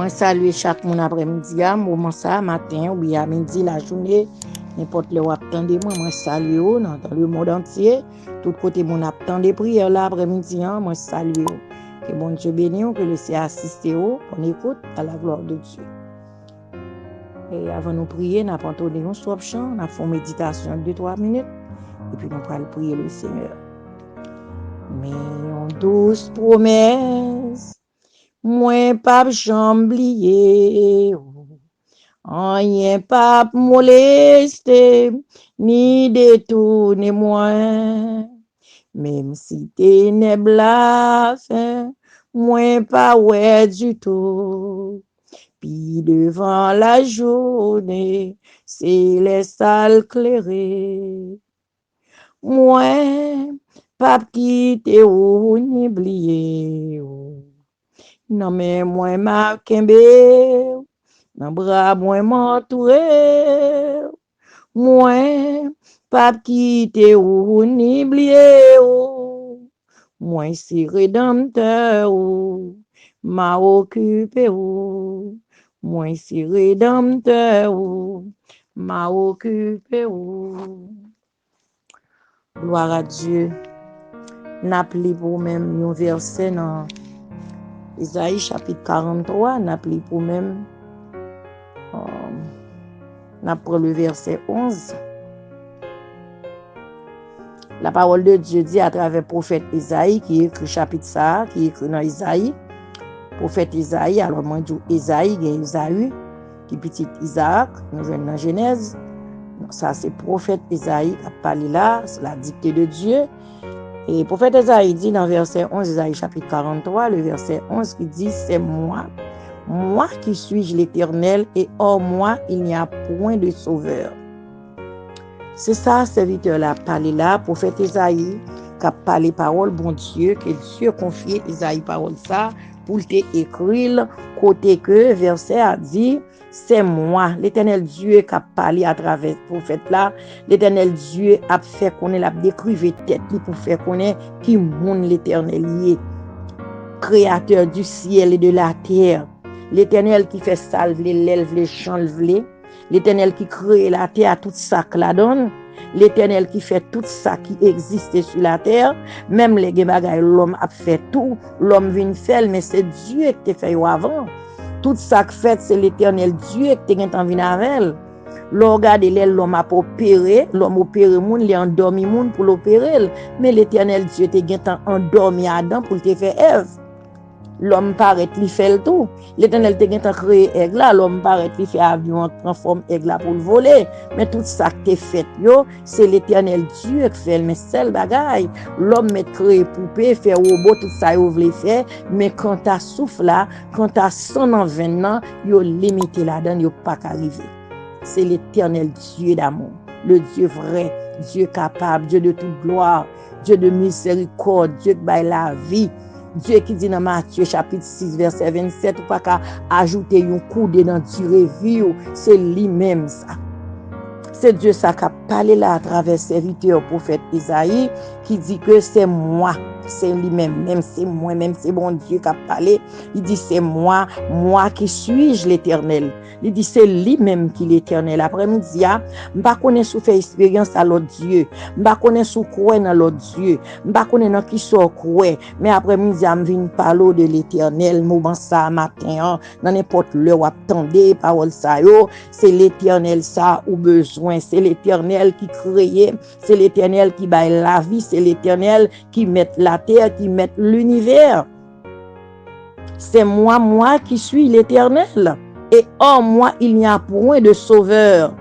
Moi, saluer chaque monde après-midi, moment ça, matin, ou bien à midi, la journée, n'importe le où attendez moi salue dans le monde entier. Tout côté, mon attendez prière là après-midi, moi salue. Que bon Dieu bénisse, que le ciel assiste, on écoute à la gloire de Dieu. Et avant de nous prier, nous avons entendu un swap chant, nous avons fait méditation 2-3 minutes, et puis nous allons prier le Seigneur. Mais en douce promesse, moi pas jamblier, rien pas molester, ni détourner moi. Même si ténèbres la fin, moi pas ouais du tout. Puis devant la journée, c'est les salles clairées. Moi, pas quitter ou ni oublier. Non mais moi m'a kembe, nan bras moi m'entourer. Moi, pas quitter ou ni oublier. Moi c'est rédempteur m'a occupé. Moi c'est rédempteur m'a occupé. Gloire à Dieu. N'appelez pour même un verset dans Isaïe chapitre 43, n'appelez pour même n'appelez le verset 11. La parole de Dieu dit à travers le prophète Isaïe qui écrit chapitre ça, qui écrit dans Isaïe. Prophète Isaïe, alors moi je dis Isaïe, il y a Isaïe, qui petit Isaac, nous venons dans Genèse. Ça c'est prophète Isaïe qui a parlé là, c'est la dictée de Dieu. Et le prophète Isaïe dit dans verset 11, Isaïe chapitre 43, le verset 11 qui dit, c'est moi qui suis l'Éternel, et hors moi, il n'y a point de sauveur. C'est ça, serviteur là, parlé là, prophète Isaïe, qui a parlé parole, bon Dieu, que Dieu confie Isaïe parole ça, pour t'écrire, côté que verset a dit, c'est moi, l'Éternel Dieu qui a parlé à travers le prophète là. L'Éternel Dieu a fait connaître, a décrivé tête pour faire connaître qui monde l'Éternel est, créateur du ciel et de la terre. L'Éternel qui fait salve les lèvres, les champs, l'Éternel qui crée la terre, tout ça que la donne. L'Éternel qui fait tout ça qui existe sur la terre, même les bagages, l'homme a fait tout, l'homme vient faire, mais c'est Dieu qui t'a fait avant. Tout ça que fait, c'est l'Éternel Dieu qui t'a envie avec. L'homme regarde l'homme a opéré, l'homme opéré moun, il a endormi moun pour l'opérer, mais l'Éternel Dieu t'a endormi Adam pour te faire Ève. L'homme paraît li fait le tout. L'Éternel t'a créé aigle là, l'homme paraît li fait avion transforme aigle là pour le voler, mais tout ça que t'es fait yo, c'est l'Éternel Dieu qui fait, mais seul bagaille. L'homme met créé poupée, fait robot, tout ça yo vle faire, mais quand t'as souffle là, quand t'as son en 20 ans, yo limité là-dedans, yo pas qu'arriver. C'est l'Éternel Dieu d'amour, le Dieu vrai, Dieu capable, Dieu de toute gloire, Dieu de miséricorde, Dieu qui baille la vie. Dieu qui dit dans Matthieu chapitre 6 verset 27, ou pas qu'à ajouter un coup de dans durée vie, c'est lui-même ça. C'est Dieu ça qui a parlé là à travers serviteur prophète Isaïe qui dit que c'est moi. C'est lui-même, même c'est moi, même c'est bon Dieu qui a parlé. Il dit c'est moi qui suis-je l'Éternel. Il dit c'est lui-même qui l'Éternel. Après-midi, je ne connais pas faire expérience à l'autre Dieu. Je ne connais pas croire dans l'autre Dieu. Je ne connais pas qui soit croire. Mais après-midi, je viens parler de l'Éternel. Moment ça matin, dans n'importe l'heure où attendez parole ça yo, c'est l'Éternel ça ou besoin. C'est l'Éternel qui crée, c'est l'Éternel qui baille la vie, c'est l'Éternel qui met la terre, qui met l'univers. C'est moi qui suis l'Éternel. Et hors moi, il n'y a point de sauveur.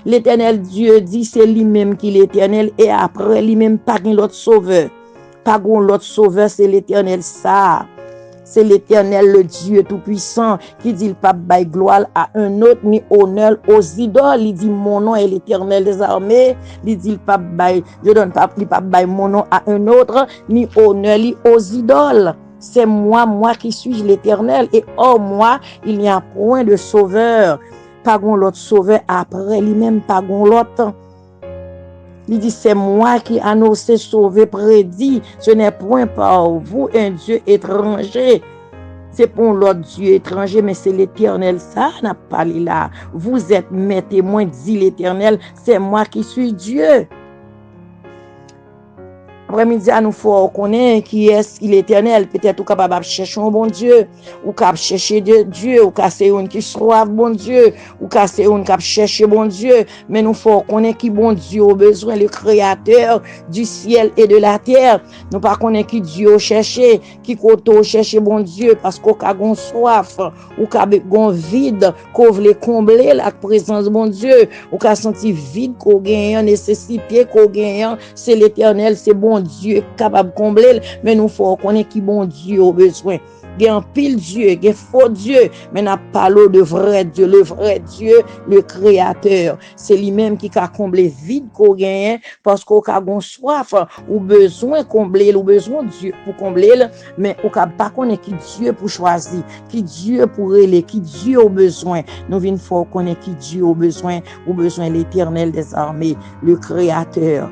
L'Éternel Dieu dit, c'est lui-même qui est l'Éternel. Et après, lui-même, pas l'autre sauveur. Pas l'autre sauveur, c'est l'Éternel ça. C'est l'Éternel, le Dieu Tout-Puissant, qui dit, il pas bail gloire à un autre, ni honneur aux idoles. Il dit, mon nom est l'Éternel des armées. Il dit, il pas bail, je donne pas, il pas bail mon nom à un autre, ni honneur aux idoles. C'est moi qui suis l'Éternel. Et hors moi, il n'y a point de sauveur. Pas l'autre sauveur après lui-même, pas l'autre. Il dit, c'est moi qui annonce, sauvé, prédit. Ce n'est point par vous un Dieu étranger. c'est pour l'autre Dieu étranger, mais c'est l'Éternel. Ça n'a pas parlé là. Vous êtes mes témoins, dit l'Éternel, c'est moi qui suis Dieu. Après-midi, nous faut connaître qui est l'Éternel. Peut-être ou capable de chercher un bon Dieu, ou capable chercher Dieu, ou casser une qui soit bon Dieu, ou casser une qui chercher bon Dieu. Mais nous faut connaître qui bon Dieu au besoin, le Créateur du ciel et de la terre. Nous pas connaître qui Dieu chercher, qui côté chercher bon Dieu, parce qu'on a gon soif, ou qu'a gon vide, qu'on veut combler la présence bon Dieu, ou qu'a senti vide, qu'on gagne nécessité, qu'on gagne, c'est l'Éternel, c'est bon Dieu capable de combler, mais nous faut connaître qui bon Dieu au besoin. Il y a un pile Dieu, il y a un faux Dieu, mais n'a pas l'eau de vrai Dieu, le vrai Dieu, le Créateur. C'est lui-même qui a comblé vide qu'on gagne, parce qu'on a soif, ou besoin combler, ou besoin de Dieu pour combler, mais on n'a pas connaître qui Dieu pour choisir, qui Dieu pour aller, qui Dieu au besoin. Nous venons faut connaître qui Dieu au besoin l'Éternel des armées, le Créateur.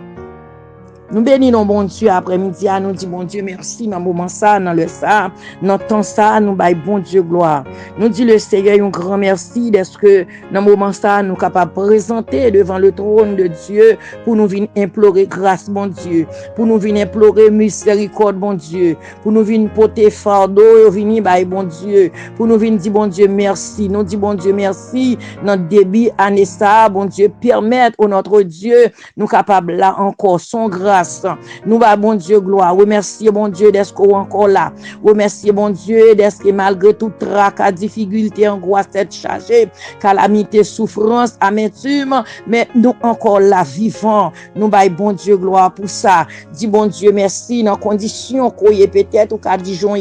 Nous bénissons bon Dieu après-midi, nous disons bon Dieu merci dans le moment ça, dans le ça, dans le temps ça, nous baillons bon Dieu gloire. Nous disons le Seigneur un grand merci d'être que dans le moment ça, nous sommes capables de présenter devant le trône de Dieu pour nous venir implorer grâce, bon Dieu, pour nous venir implorer miséricorde, bon Dieu, pour nous venir porter fardeau, venir bailler bon Dieu, pour nous venir dire bon Dieu merci. Nous disons bon Dieu merci dans le début année ça, bon Dieu, permettre au notre Dieu, nous capables là encore son grâce. Nous va bon Dieu gloire. Remercier bon Dieu d'être encore là. Remercier bon Dieu d'être malgré tout tracas, difficulté, angoisse, tête chargée, calamité, souffrance, amertume, mais nous encore là vivants. Nous va bon Dieu gloire pour ça. Dis bon Dieu merci dans condition qu'on y est peut-être ou qu'à Dijon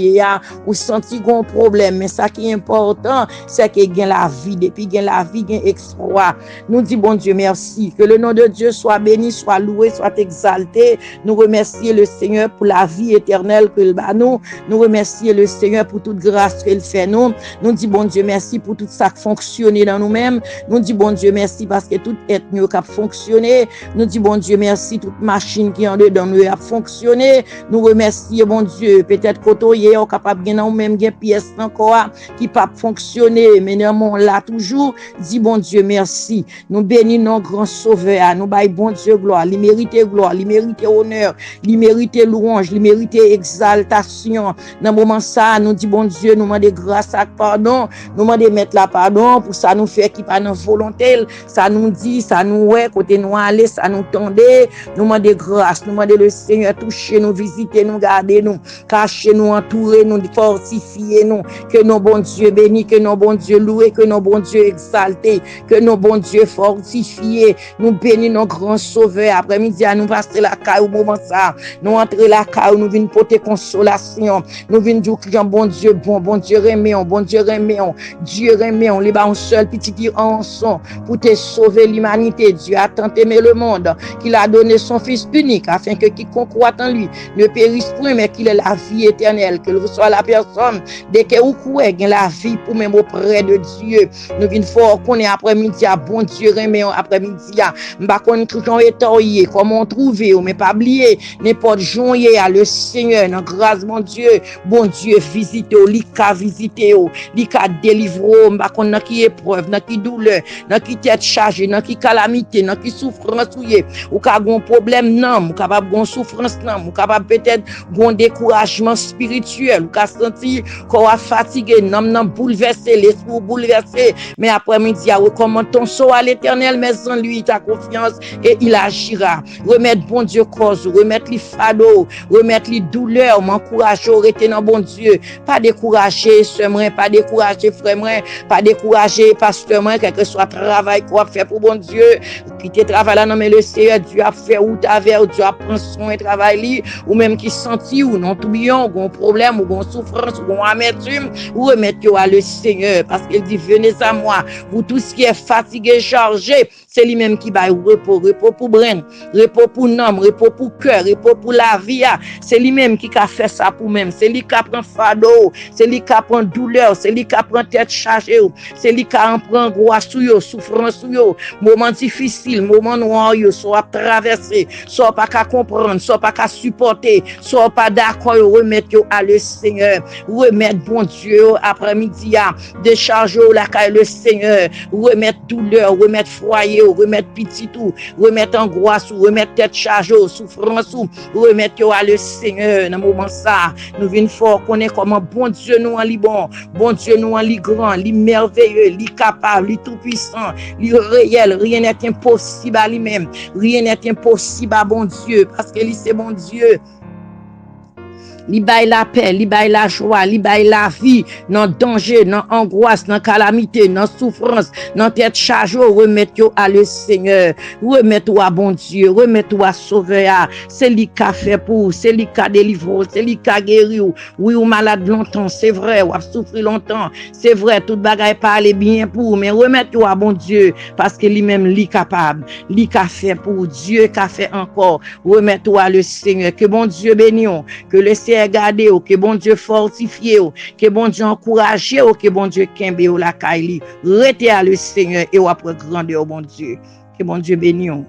ou senti gon problème, mais ça qui est important, c'est que gain la vie depuis gain la vie gain exploit. Nous dis bon Dieu merci, que le nom de Dieu soit béni, soit loué, soit exalté. Nous remercions le Seigneur pour la vie éternelle qu'il bat nous. Nous remercions le Seigneur pour toute grâce qu'il fait nous. Nous disons bon Dieu merci pour tout ça qui fonctionne dans nous-mêmes. Nous disons bon Dieu merci parce que tout est mieux qui a fonctionné. Nous disons bon Dieu merci toute machine qui en dedans nous a fonctionné. Nous remercions bon Dieu peut-être côté est capable de nous même des pièces encore qui pas fonctionner mais néanmoins là toujours dit bon Dieu merci. Nous bénissons notre grand sauveur. Nous baillons bon Dieu gloire, il mérite gloire, il mérite honneur, il mérite louange, il mérite exaltation. Dans le moment ça, nous dit bon Dieu, nous demandons grâce à pardon, nous demandons mettre la pardon pour ça nous fait qui pas dans volonté, ça nous dit, ça nous ouais côté nous aller, ça nous tendait, nous demandons grâce, nous demandons le Seigneur toucher nous, visiter nous, garder nous, cacher nous, entourer nous, fortifier nous, que nos bon Dieu bénis, que nos bon Dieu loué, que nos bon Dieu exalté, que nos bon Dieu fortifié, nous bénis nos grands sauveurs. Après-midi à nous passer la caille au moment ça, nous entrer la caille, nous venons porter consolation, nous venons dire que bon Dieu bon Dieu reméon, bon Dieu reméon, Dieu reméon, les un seul petit qui en son pour te sauver l'humanité. Dieu a tant aimé le monde qu'il a donné son Fils unique afin que quiconque croit en lui ne périsse point mais qu'il ait la vie éternelle, qu'il reçoit la personne dès que vous croyez gain la vie pour même auprès de Dieu. Nous venons fort qu'on est après-midi à bon Dieu reméon après-midi à m'pa connait tout étoyé comment trouver mais pas oublier n'importe journée à le Seigneur dans grâce mon Dieu visite li ka visiter li ka délivrer m'pa connait qui épreuve dans qui douleur dans qui tête chargée dans qui calamité dans qui souffrance ou ka gon problème non ou capable gon souffrance non ou capable peut-être gon découragement spirituel ou ka senti qu'on a fatigué non bouleversé l'esprit bouleversé mais après-midi recommande ton sort à l'Éternel mais en lui ta confiance et il agira. Remettre bon Dieu cause, remettre les fardeaux, remettre les douleurs, m'encourager, rester dans bon Dieu. Pas décourager sœur moi, pas décourager frère moi, pas décourager pasteur moi, quel que soit travail qu'on a fait pour bon Dieu, qui te travaille là non mais le Seigneur Dieu a fait ou t'avère, Dieu a prend soin et travail li, ou même qui senti ou non tourbillon, ou un problème, ou une souffrance, ou une amertume, ou remettre à le Seigneur parce qu'il dit venez à moi, vous tous qui êtes fatigués, chargés, c'est lui-même qui bail repos pour brain, repos pour nom, repos pour cœur, repos pour la vie. C'est lui-même qui a fait ça pour même. C'est lui qui prend fardeau, c'est lui qui prend douleur, c'est lui qui prend tête chargée, c'est lui qui prend gloire sur yo, souffrance sur yo, moment difficile, moment noir yo, soit traverser, soit pas qu'à comprendre, soit pas qu'à supporter, soit pas d'accord, remettre yo à le Seigneur, remettre bon Dieu après-midi, décharger la caille le Seigneur, remettre douleur, remettre foyer, remettre petit tout, remettre angoisse, remettre tête chargée, souffrance, remettre yo à le Seigneur. Dans moment ça, nous venons fort connaître comment bon Dieu nous en li bon, bon Dieu nous en li grand, li merveilleux, li capable, li tout puissant, li réel, rien n'est impossible à lui-même, rien n'est impossible à bon Dieu, parce que lui c'est bon Dieu. Li bay la paix, li bay la joie, li bay la vie, dans danger, dans angoisse, dans calamité, dans souffrance, dans tête chargée, remettre yo à le Seigneur, remettre à bon Dieu, remettre à sauveur, c'est lui qui a fait pour, c'est lui qui a délivré, c'est lui qui a guéri, oui ou malade longtemps, c'est vrai, ou a souffert longtemps, c'est vrai, tout bagaille pas aller bien pour, mais remettre à bon Dieu, parce que lui-même, lui capable, lui qui a fait pour, Dieu qui a fait encore, remettre à le Seigneur, que bon Dieu bénisse, que le Seigneur garde, que bon Dieu fortifie, que bon Dieu encourage, que bon Dieu kembe la kaili, rete à le Seigneur et ou après grandeur bon Dieu, que bon Dieu bénisse.